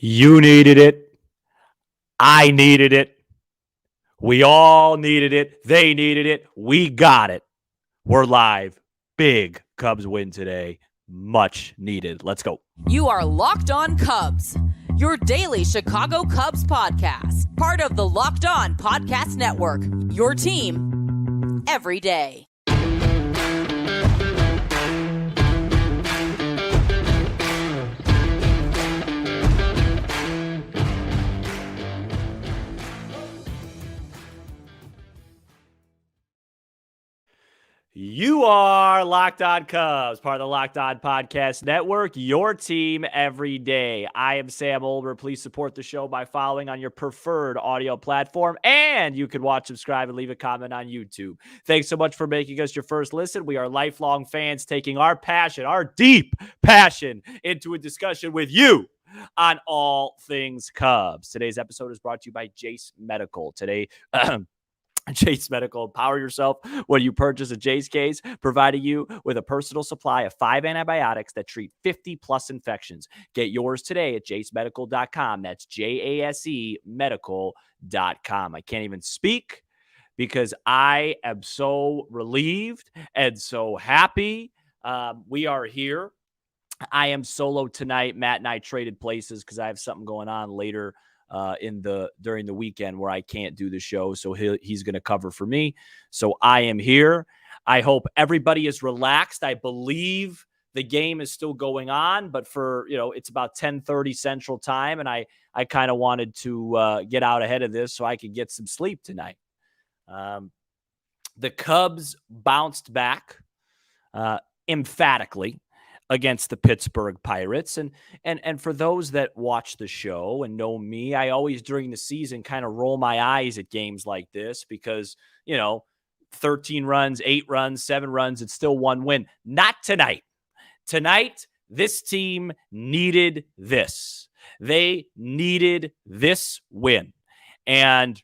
You needed it. I needed it. We all needed it. They needed it. We got it. We're live. Big Cubs win today. Much needed. Let's go. You are Locked On Cubs, your daily Chicago Cubs podcast, part of the Locked On Podcast Network, your team every day. You are Locked On Cubs, part of the Locked On Podcast Network, your team every day. I am Sam Olber. Please support the show by following on your preferred audio platform, and you can watch, subscribe, and leave a comment on YouTube. Thanks so much for making us your first listen. We are lifelong fans taking our passion, our deep passion, into a discussion with you on all things Cubs. Today's episode is brought to you by Jase Medical. Today, Jase Medical, empower yourself when you purchase a Jase case, providing you with a personal supply of 5 antibiotics that treat 50 plus infections. Get yours today at jasemedical.com. That's JASE medical.com. I can't even speak because I am so relieved and so happy. We are here. I am solo tonight. Matt and I traded places because I have something going on later during the weekend where I can't do the show. So he's going to cover for me. So I am here. I hope everybody is relaxed. I believe the game is still going on, but it's about 10:30 Central Time. And I kind of wanted to get out ahead of this so I could get some sleep tonight. The Cubs bounced back emphatically against the Pittsburgh Pirates. And for those that watch the show and know me, I always during the season kind of roll my eyes at games like this because, 13 runs, 8 runs, 7 runs, it's still one win. Not tonight. Tonight, this team needed this. They needed this win. And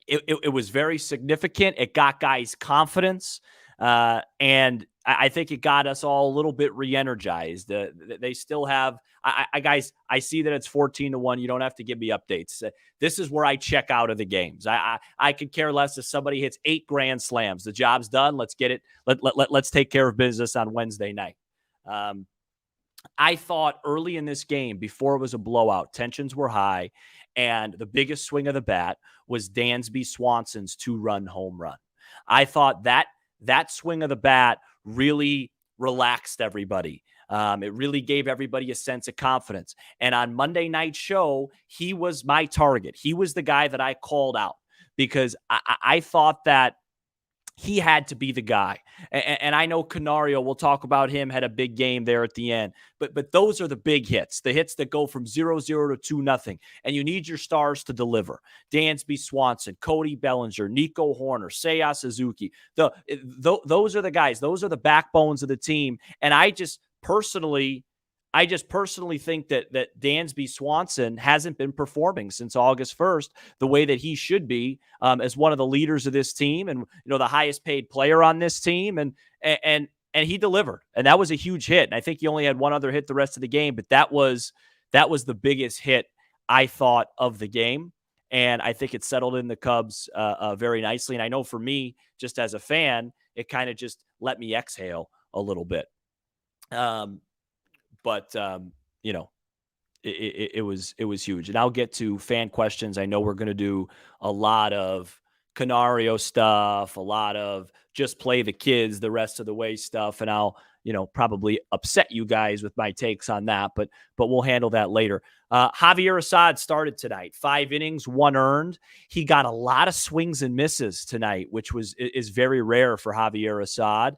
it was very significant. It got guys confidence. And I think it got us all a little bit re-energized. They still have, guys, I see that it's 14-1. You don't have to give me updates. This is where I check out of the games. I could care less if somebody hits 8 grand slams. The job's done. Let's get it. Let's take care of business on Wednesday night. I thought early in this game, before it was a blowout, tensions were high, and the biggest swing of the bat was Dansby Swanson's 2-run home run. I thought that swing of the bat really relaxed everybody. It really gave everybody a sense of confidence. And on Monday Night Show, he was my target. He was the guy that I called out because I thought that he had to be the guy. And I know Canario, we'll talk about him, had a big game there at the end. But those are the big hits, the hits that go from 0-0 to 2-0. And you need your stars to deliver. Dansby Swanson, Cody Bellinger, Nico Horner, Seiya Suzuki. Those are the guys. Those are the backbones of the team. And I just personally think that Dansby Swanson hasn't been performing since August 1st the way that he should be as one of the leaders of this team and the highest paid player on this team and he delivered, and that was a huge hit. And I think he only had one other hit the rest of the game, but that was the biggest hit I thought of the game, and I think it settled in the Cubs very nicely. And I know for me, just as a fan, it kind of just let me exhale a little bit. But it was huge. And I'll get to fan questions. I know we're going to do a lot of Canario stuff, a lot of just play the kids the rest of the way stuff. And I'll, probably upset you guys with my takes on that, but we'll handle that later. Javier Assad started tonight, 5 innings, 1 earned. He got a lot of swings and misses tonight, which is very rare for Javier Assad.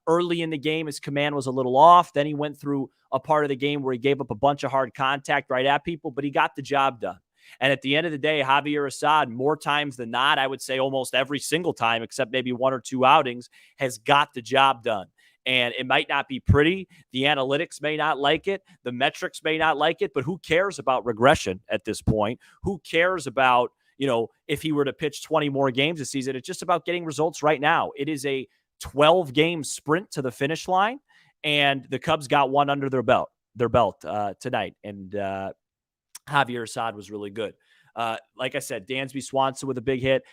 Early in the game, his command was a little off. Then he went through a part of the game where he gave up a bunch of hard contact right at people, but he got the job done. And at the end of the day, Javier Assad, more times than not, I would say almost every single time, except maybe 1 or 2 outings, has got the job done. And it might not be pretty. The analytics may not like it. The metrics may not like it. But who cares about regression at this point? Who cares about, if he were to pitch 20 more games this season? It's just about getting results right now. It is a 12-game sprint to the finish line, and the Cubs got one under their belt tonight. And Javier Assad was really good. Like I said, Dansby Swanson with a big hit.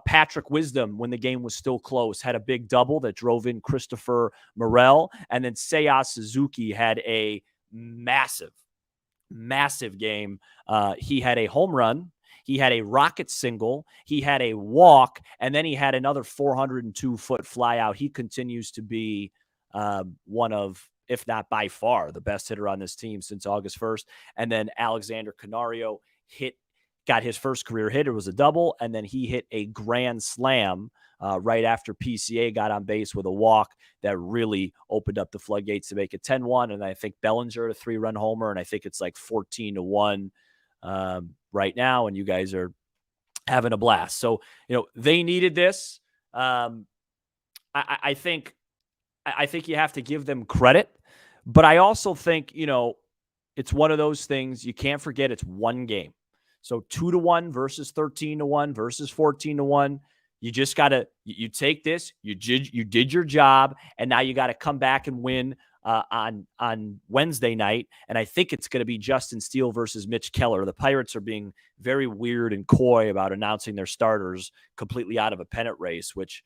Patrick Wisdom, when the game was still close, had a big double that drove in Christopher Morel. And then Seiya Suzuki had a massive game. He had a home run. He had a rocket single. He had a walk. And then he had another 402-foot fly out. He continues to be one of, if not by far, the best hitter on this team since August 1st. And then Alexander Canario got his first career hit. It was a double, and then he hit a grand slam right after PCA got on base with a walk that really opened up the floodgates to make it 10-1. And I think Bellinger a 3-run homer, and I think it's like 14-1 right now, and you guys are having a blast. So, they needed this. I think you have to give them credit, but I also think, it's one of those things you can't forget. It's one game. So 2-1 versus 13-1 versus 14-1. You just got to, you take this, you did your job, and now you got to come back and win on Wednesday night. And I think it's going to be Justin Steele versus Mitch Keller. The Pirates are being very weird and coy about announcing their starters completely out of a pennant race, which,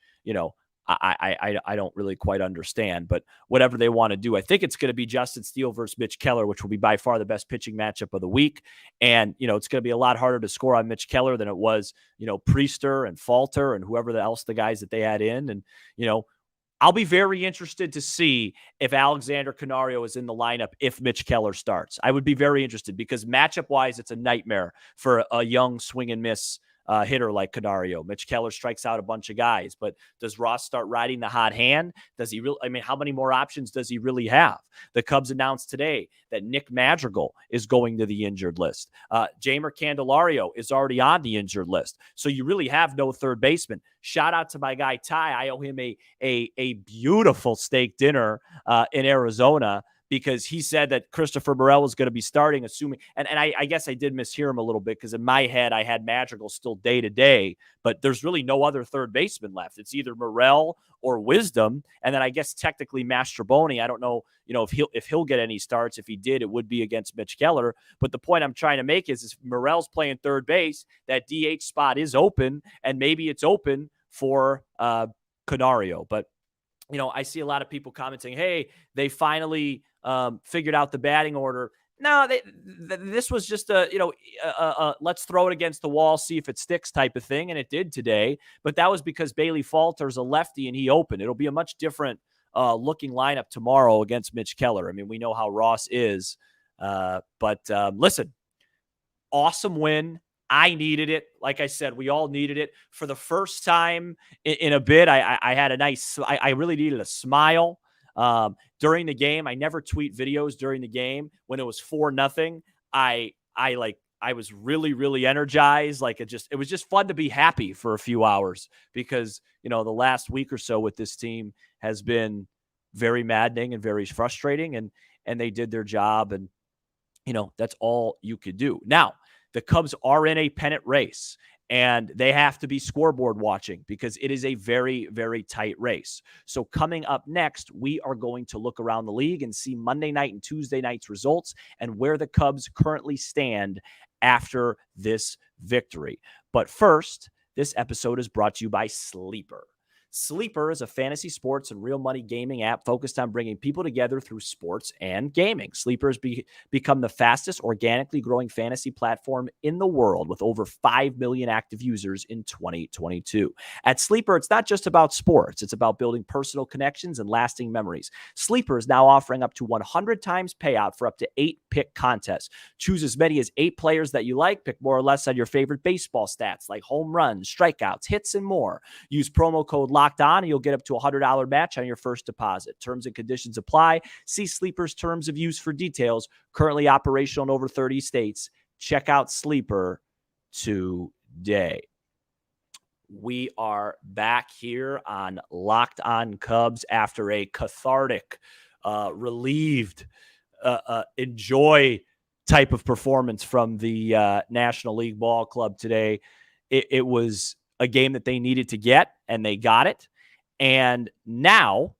I don't really quite understand, but whatever they want to do, I think it's going to be Justin Steele versus Mitch Keller, which will be by far the best pitching matchup of the week. And, it's going to be a lot harder to score on Mitch Keller than it was, Priester and Falter and whoever else the guys that they had in. And, I'll be very interested to see if Alexander Canario is in the lineup if Mitch Keller starts. I would be very interested because matchup-wise, it's a nightmare for a young swing and miss hitter like Canario. Mitch Keller strikes out a bunch of guys, but does Ross start riding the hot hand? Does he really? I mean, how many more options does he really have? The Cubs announced today that Nick Madrigal is going to the injured list. Jeimer Candelario is already on the injured list. So you really have no third baseman. Shout out to my guy, Ty. I owe him a beautiful steak dinner in Arizona, because he said that Christopher Morel was going to be starting, assuming, and I guess I did mishear him a little bit, because in my head I had Madrigal still day to day, but there's really no other third baseman left. It's either Morel or Wisdom, and then I guess technically Mastrobuoni. I don't know, if he'll get any starts. If he did, it would be against Mitch Keller. But the point I'm trying to make is Morel's playing third base, that DH spot is open, and maybe it's open for Canario. But I see a lot of people commenting, hey, they finally figured out the batting order. No, this was just let's throw it against the wall, see if it sticks type of thing, and it did today. But that was because Bailey Falter's a lefty and he opened. It'll be a much different looking lineup tomorrow against Mitch Keller. I mean, we know how Ross is. But listen, awesome win. I needed it. Like I said, we all needed it. For the first time in a bit, I had a nice, I really needed a smile during the game. I never tweet videos during the game. When it was 4-0, I was really, really energized. It was just fun to be happy for a few hours, because, the last week or so with this team has been very maddening and very frustrating, and they did their job, and, that's all you could do. Now, the Cubs are in a pennant race, and they have to be scoreboard watching, because it is a very, very tight race. So coming up next, we are going to look around the league and see Monday night and Tuesday night's results and where the Cubs currently stand after this victory. But first, this episode is brought to you by Sleeper. Sleeper is a fantasy sports and real money gaming app focused on bringing people together through sports and gaming. Sleeper has become the fastest organically growing fantasy platform in the world, with over 5 million active users in 2022. At Sleeper, it's not just about sports. It's about building personal connections and lasting memories. Sleeper is now offering up to 100 times payout for up to 8 pick contests. Choose as many as 8 players that you like. Pick more or less on your favorite baseball stats like home runs, strikeouts, hits, and more. Use promo code Locked On, and you'll get up to $100 match on your first deposit. Terms and conditions apply. See Sleeper's terms of use for details. Currently operational in over 30 states. Check out Sleeper today. We are back here on Locked On Cubs after a cathartic, relieved, enjoy type of performance from the National League Ball Club today. It was a game that they needed to get, and they got it. And now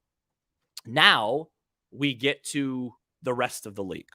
we get to the rest of the league.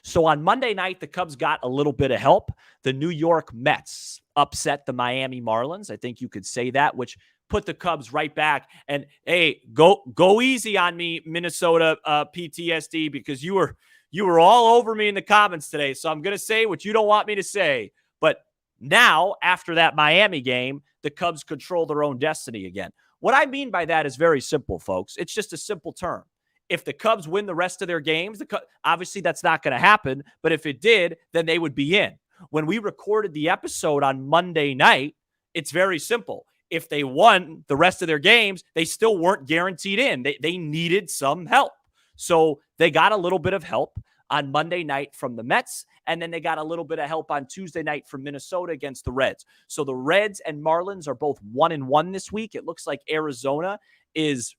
So on Monday night, the Cubs got a little bit of help. The New York Mets upset the Miami Marlins. I think you could say that, which put the Cubs right back. And hey, go easy on me, Minnesota PTSD, because you were all over me in the comments today. So I'm going to say what you don't want me to say. But now, after that Miami game, the Cubs control their own destiny again. What I mean by that is very simple, folks. It's just a simple term. If the Cubs win the rest of their games, obviously that's not going to happen. But if it did, then they would be in. When we recorded the episode on Monday night, it's very simple. If they won the rest of their games, they still weren't guaranteed in. They needed some help. So they got a little bit of help on Monday night from the Mets, and then they got a little bit of help on Tuesday night from Minnesota against the Reds. So the Reds and Marlins are both 1-1 this week. It looks like Arizona is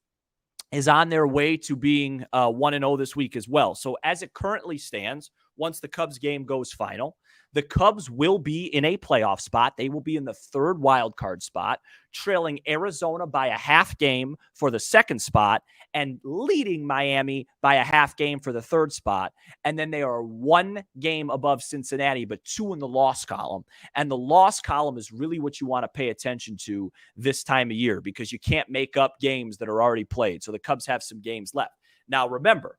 on their way to being 1-0 this week as well. So as it currently stands, once the Cubs game goes final, the Cubs will be in a playoff spot. They will be in the third wild card spot, trailing Arizona by a half game for the second spot and leading Miami by a half game for the third spot. And then they are one game above Cincinnati, but 2 in the loss column. And the loss column is really what you want to pay attention to this time of year, because you can't make up games that are already played. So the Cubs have some games left. Now, remember,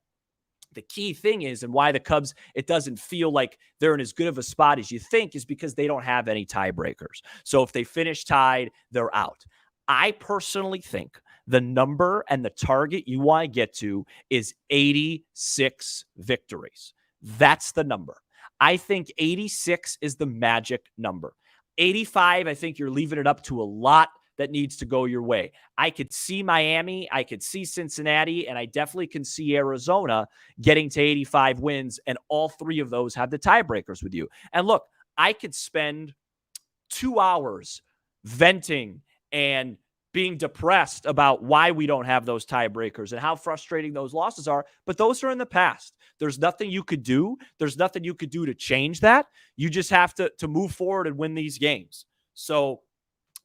the key thing is, and why the Cubs, it doesn't feel like they're in as good of a spot as you think, is because they don't have any tiebreakers. So if they finish tied, they're out. I personally think the number and the target you want to get to is 86 victories. That's the number. I think 86 is the magic number. 85, I think you're leaving it up to a lot that needs to go your way. I could see Miami, I could see Cincinnati, and I definitely can see Arizona getting to 85 wins, and all 3 of those have the tiebreakers with you. And look, I could spend 2 hours venting and being depressed about why we don't have those tiebreakers and how frustrating those losses are, but those are in the past. There's nothing you could do. There's nothing you could do to change that. You just have to move forward and win these games. So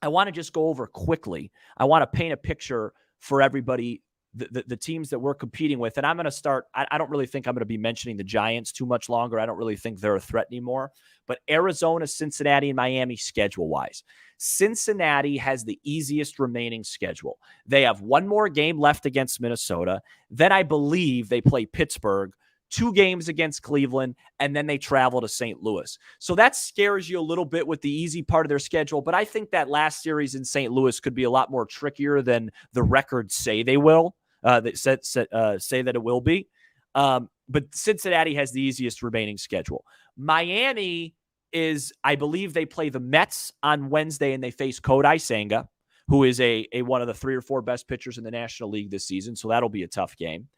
I want to just go over quickly. I want to paint a picture for everybody, the teams that we're competing with. And I'm going to start, I don't really think I'm going to be mentioning the Giants too much longer. I don't really think they're a threat anymore. But Arizona, Cincinnati, and Miami schedule-wise. Cincinnati has the easiest remaining schedule. They have 1 more game left against Minnesota. Then I believe they play Pittsburgh, 2 games against Cleveland, and then they travel to St. Louis. So that scares you a little bit with the easy part of their schedule, but I think that last series in St. Louis could be a lot more trickier than the records say they will, say that it will be. But Cincinnati has the easiest remaining schedule. Miami is, I believe they play the Mets on Wednesday, and they face Kodai Senga, who is a one of the 3 or 4 best pitchers in the National League this season, so that'll be a tough game.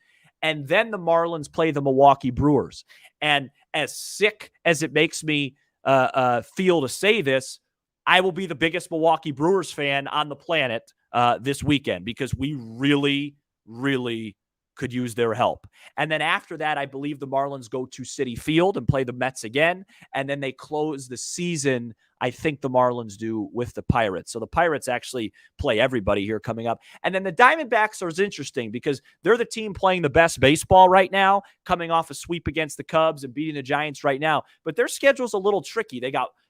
And then the Marlins play the Milwaukee Brewers. And as sick as it makes me feel to say this, I will be the biggest Milwaukee Brewers fan on the planet this weekend, because we really, really could use their help. And then after that, I believe the Marlins go to Citi Field and play the Mets again. And then they close the season, I think the Marlins do, with the Pirates. So the Pirates actually play everybody here coming up. And then the Diamondbacks are interesting because they're the team playing the best baseball right now, coming off a sweep against the Cubs and beating the Giants right now. But their schedule's a little tricky.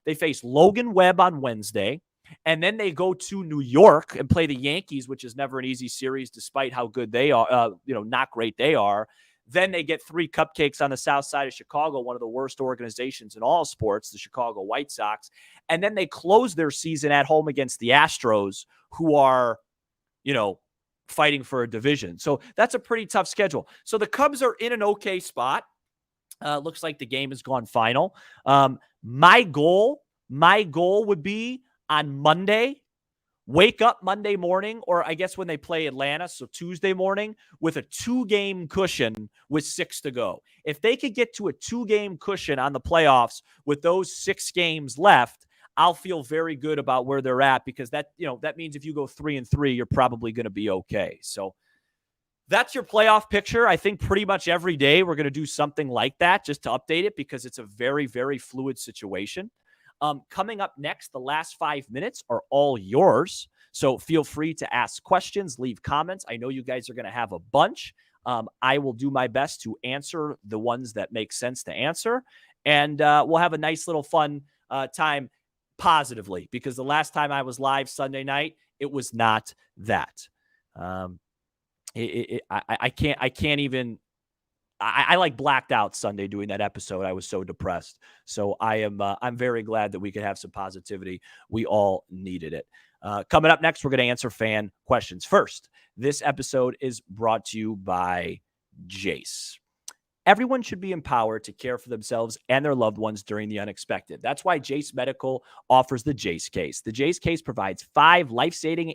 They face Logan Webb on Wednesday. And then they go to New York and play the Yankees, which is never an easy series, despite how good they are, not great they are. Then they get 3 cupcakes on the south side of Chicago, one of the worst organizations in all sports, the Chicago White Sox. And then they close their season at home against the Astros, who are, fighting for a division. So that's a pretty tough schedule. So the Cubs are in an okay spot. Looks like the game has gone final. My goal would be on Monday, wake up Monday morning, or I guess when they play Atlanta, so Tuesday morning, with a 2-game cushion with 6 to go. If they could get to a 2-game cushion on the playoffs with those 6 games left, I'll feel very good about where they're at, because that means if you go 3-3, you're probably going to be okay. So that's your playoff picture. I think pretty much every day we're going to do something like that just to update it, because it's a very, very fluid situation. Coming up next, the last 5 minutes are all yours. So feel free to ask questions, leave comments. I know you guys are going to have a bunch. I will do my best to answer the ones that make sense to answer. And we'll have a nice little fun time positively, because the last time I was live Sunday night, it was not that. I can't even. I like blacked out Sunday doing that episode. I was so depressed. So I'm very glad that we could have some positivity. We all needed it. Coming up next, we're going to answer fan questions. First, this episode is brought to you by Jace. Everyone should be empowered to care for themselves and their loved ones during the unexpected. That's why Jace Medical offers the Jace case. The Jace case provides 5 life-saving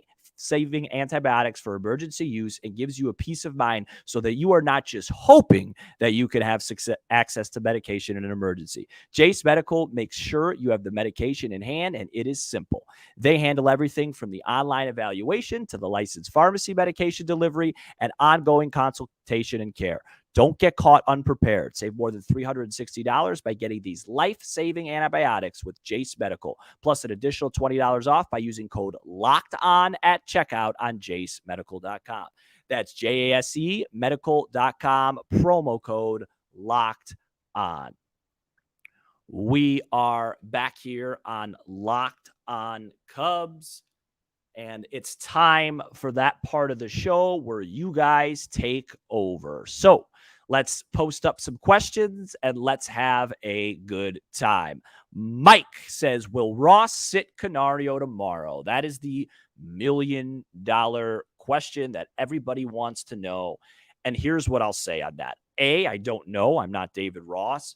antibiotics for emergency use and gives you a peace of mind so that you are not just hoping that you can have access to medication in an emergency. Jace Medical makes sure you have the medication in hand, and it is simple. They handle everything from the online evaluation to the licensed pharmacy medication delivery and ongoing consultation and care. Don't get caught unprepared. Save more than $360 by getting these life-saving antibiotics with Jace Medical, plus an additional $20 off by using code LOCKEDON at checkout on jacemedical.com. That's JASE medical.com, promo code LOCKEDON. We are back here on Locked On Cubs, and it's time for that part of the show where you guys take over. So let's post up some questions and let's have a good time. Mike says, will Ross sit Canario tomorrow? That is the $1 million question that everybody wants to know. And here's what I'll say on that. I don't know. I'm not David Ross.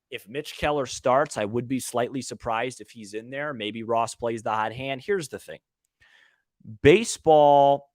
If Mitch Keller starts, I would be slightly surprised if he's in there. Maybe Ross plays the hot hand. Here's the thing. Baseball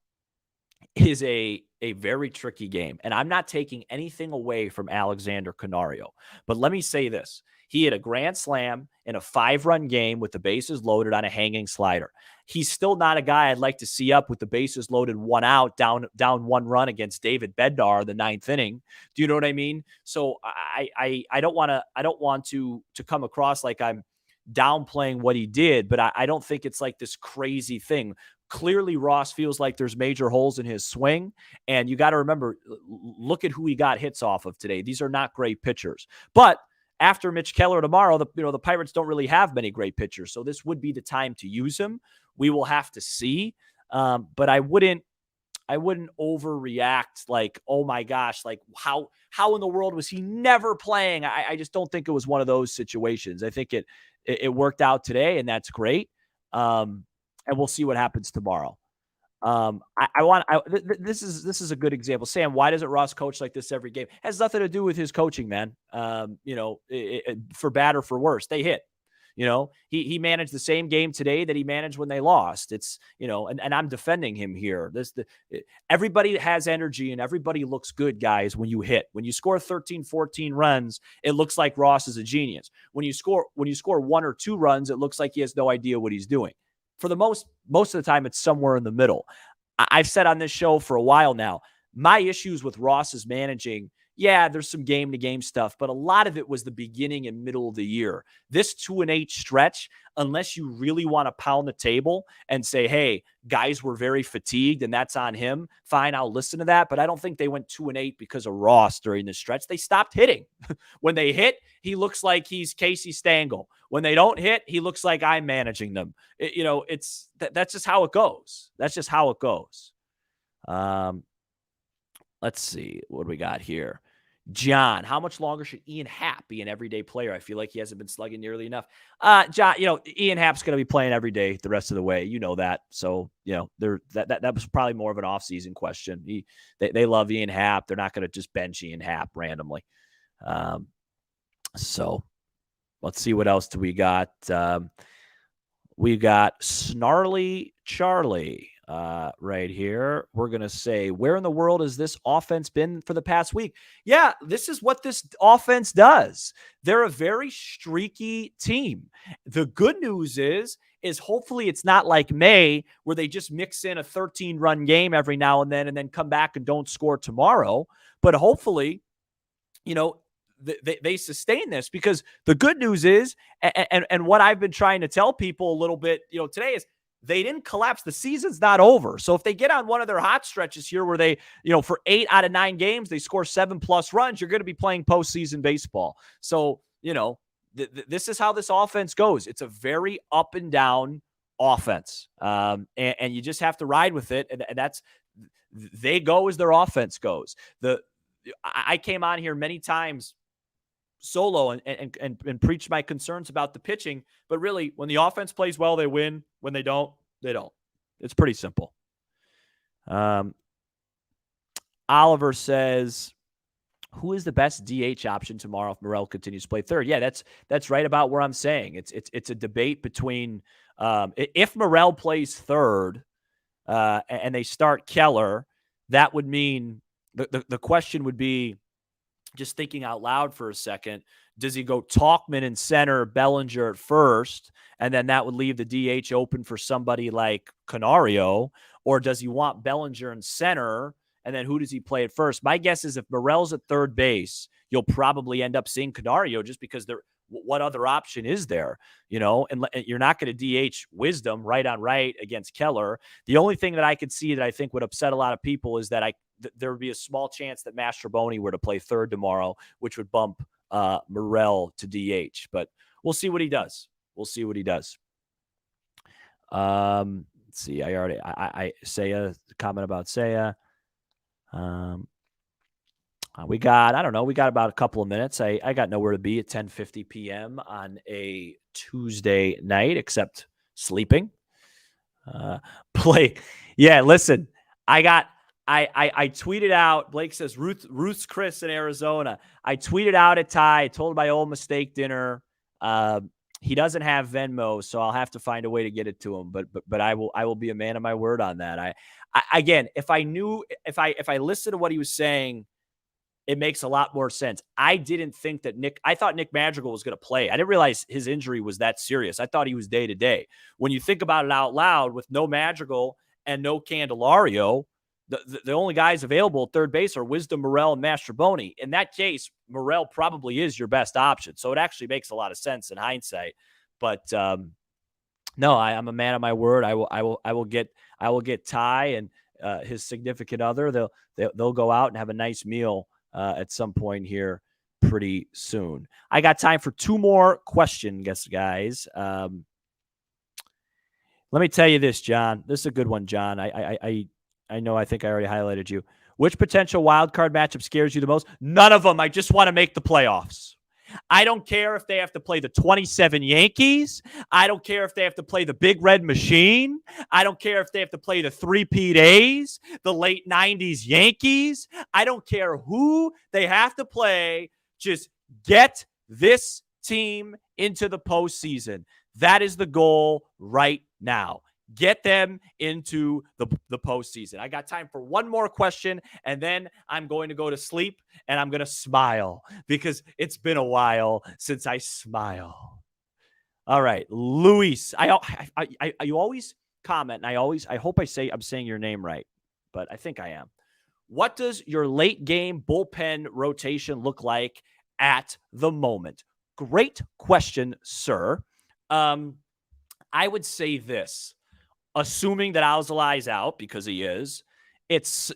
is a very tricky game, and I'm not taking anything away from Alexander Canario. But let me say this. He hit a grand slam in a 5-run game with the bases loaded on a hanging slider. He's still not a guy I'd like to see up with the bases loaded, 1 out, down 1 run against David Bednar in the 9th inning. Do you know what I mean? So I don't want to come across like I'm downplaying what he did, but I don't think it's like this crazy thing. Clearly, Ross feels like there's major holes in his swing, and you got to remember, look at who he got hits off of today. These are not great pitchers. But after Mitch Keller tomorrow, the Pirates don't really have many great pitchers, so this would be the time to use him. We will have to see, but I wouldn't overreact like, oh my gosh, like how in the world was he never playing? I just don't think it was one of those situations. I think it worked out today, and that's great. And we'll see what happens tomorrow. This is a good example. Sam, why doesn't Ross coach like this every game? It has nothing to do with his coaching, man. For bad or for worse, they hit. He managed the same game today that he managed when they lost. It's, and I'm defending him here. Everybody has energy and everybody looks good, guys, when you hit. When you score 13, 14 runs, it looks like Ross is a genius. When you score 1 or 2 runs, it looks like he has no idea what he's doing. For the most of the time, it's somewhere in the middle. I've said on this show for a while now, my issues with Ross's managing, there's some game-to-game stuff, but a lot of it was the beginning and middle of the year. This 2-8 stretch, unless you really want to pound the table and say, hey, guys were very fatigued and that's on him, fine, I'll listen to that. But I don't think they went 2-8 because of Ross during this stretch. They stopped hitting. When they hit, he looks like he's Casey Stengel. When they don't hit, he looks like I'm managing them. That's just how it goes. That's just how it goes. Let's see what we got here. John, how much longer should Ian Happ be an everyday player? I feel like he hasn't been slugging nearly enough. John, Ian Happ's going to be playing every day the rest of the way. You know that. So, that was probably more of an off-season question. They love Ian Happ. They're not going to just bench Ian Happ randomly. So let's see what else do we got. We got Snarly Charlie. Right here. We're going to say, where in the world has this offense been for the past week? Yeah, this is what this offense does. They're a very streaky team. The good news is hopefully it's not like May where they just mix in a 13-run game every now and then come back and don't score tomorrow. But hopefully, they sustain this, because the good news is, and what I've been trying to tell people a little bit, today is, they didn't collapse. The season's not over. So if they get on one of their hot stretches here where they, for 8 out of 9 games, they score 7+ runs, you're going to be playing postseason baseball. So, this is how this offense goes. It's a very up and down offense. And you just have to ride with it. And that's, they go as their offense goes. I came on here many times solo and preach my concerns about the pitching, but really when the offense plays well, they win. When they don't, they don't. It's pretty simple. Oliver says, who is the best DH option tomorrow if Morel continues to play third? Yeah, that's right about where I'm saying. It's a debate between if Morel plays third and they start Keller, that would mean the question would be, just thinking out loud for a second, does he go Tauchman in center, Bellinger at first, and then that would leave the DH open for somebody like Canario? Or does he want Bellinger in center, and then who does he play at first? My guess is if Morel's at third base, you'll probably end up seeing Canario just because what other option is there? And you're not going to DH Wisdom right on right against Keller. The only thing that I could see that I think would upset a lot of people is that there would be a small chance that Mastrobuoni were to play third tomorrow, which would bump Morel to DH. But we'll see what he does. Let's see. I Seiya, comment about Seiya. We got about a couple of minutes. I got nowhere to be at 10:50 p.m. on a Tuesday night except sleeping. Yeah, listen, I tweeted out, Blake says, Ruth's Chris in Arizona. I tweeted out at Ty, told my old mistake dinner. He doesn't have Venmo, so I'll have to find a way to get it to him. But I will be a man of my word on that. I again, if I listened to what he was saying, it makes a lot more sense. I didn't think that I thought Nick Madrigal was going to play. I didn't realize his injury was that serious. I thought he was day to day. When you think about it out loud, with no Madrigal and no Candelario, the only guys available at third base are Wisdom, Morel, and Mastrobuoni. In that case, Morel probably is your best option. So it actually makes a lot of sense in hindsight. But no, I'm a man of my word. I will get Ty and his significant other. They'll go out and have a nice meal at some point here pretty soon. I got time for 2 more questions, guys. Let me tell you this, John. This is a good one, John. I know, I think I already highlighted you. Which potential wild card matchup scares you the most? None of them. I just want to make the playoffs. I don't care if they have to play the 27 Yankees. I don't care if they have to play the Big Red Machine. I don't care if they have to play the 3-peat A's, the late 90s Yankees. I don't care who they have to play. Just get this team into the postseason. That is the goal right now. Get them into the postseason. I got time for one more question, and then I'm going to go to sleep, and I'm going to smile because it's been a while since I smile. All right, Luis. You always comment, and I hope I'm saying your name right, but I think I am. What does your late game bullpen rotation look like at the moment? Great question, sir. I would say this. Assuming that Alzolay is out, because he is, it's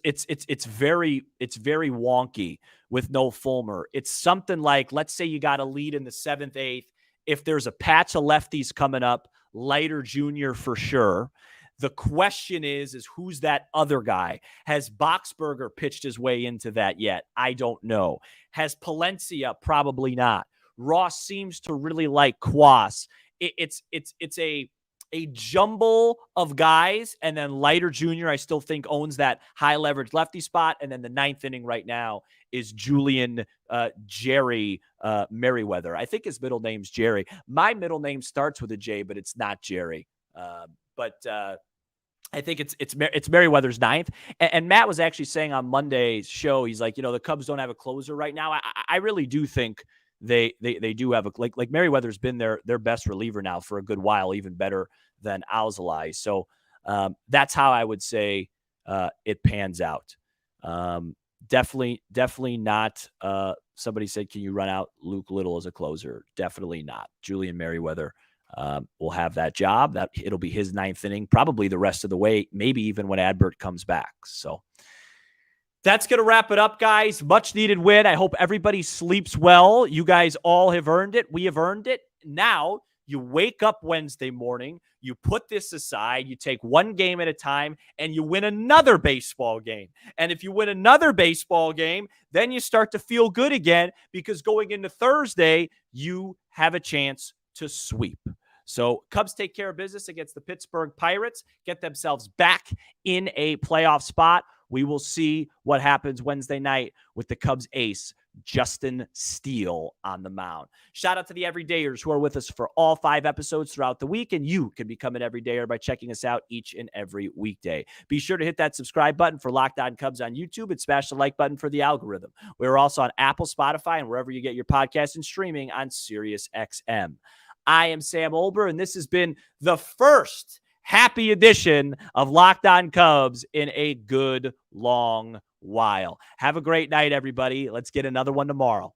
very wonky with no Fulmer. It's something like, let's say you got a lead in the 7th, 8th. If there's a patch of lefties coming up, Leiter Jr. for sure. The question is who's that other guy? Has Boxberger pitched his way into that yet? I don't know. Has Palencia? Probably not. Ross seems to really like Quas. It's a jumble of guys, and then Leiter Jr. I still think owns that high leverage lefty spot, and then the 9th inning right now is Julian Jerry Merriweather. I think his middle name's Jerry. My middle name starts with a J, but it's not Jerry. But I think it's Merriweather's 9th. And Matt was actually saying on Monday's show, he's like, the Cubs don't have a closer right now. I really do think they do have like Merriweather's been their best reliever now for a good while, even better than Alzolay. So that's how I would say it pans out. Definitely not. Somebody said, can you run out Luke Little as a closer? Definitely not. Julian Merriweather will have that job. That it'll be his 9th inning, probably the rest of the way, maybe even when Adbert comes back. So that's going to wrap it up, guys. Much needed win. I hope everybody sleeps well. You guys all have earned it. We have earned it. Now you wake up Wednesday morning, you put this aside, you take one game at a time, and you win another baseball game. And if you win another baseball game, then you start to feel good again, because going into Thursday, you have a chance to sweep. So Cubs take care of business against the Pittsburgh Pirates, get themselves back in a playoff spot. We will see what happens Wednesday night with the Cubs ace, Justin Steele, on the mound. Shout out to the everydayers who are with us for all 5 episodes throughout the week, and you can become an everydayer by checking us out each and every weekday. Be sure to hit that subscribe button for Locked On Cubs on YouTube and smash the like button for the algorithm. We're also on Apple, Spotify, and wherever you get your podcasts, and streaming on SiriusXM. I am Sam Olber, and this has been the first happy edition of Locked On Cubs in a good long while. Have a great night, everybody. Let's get another one tomorrow.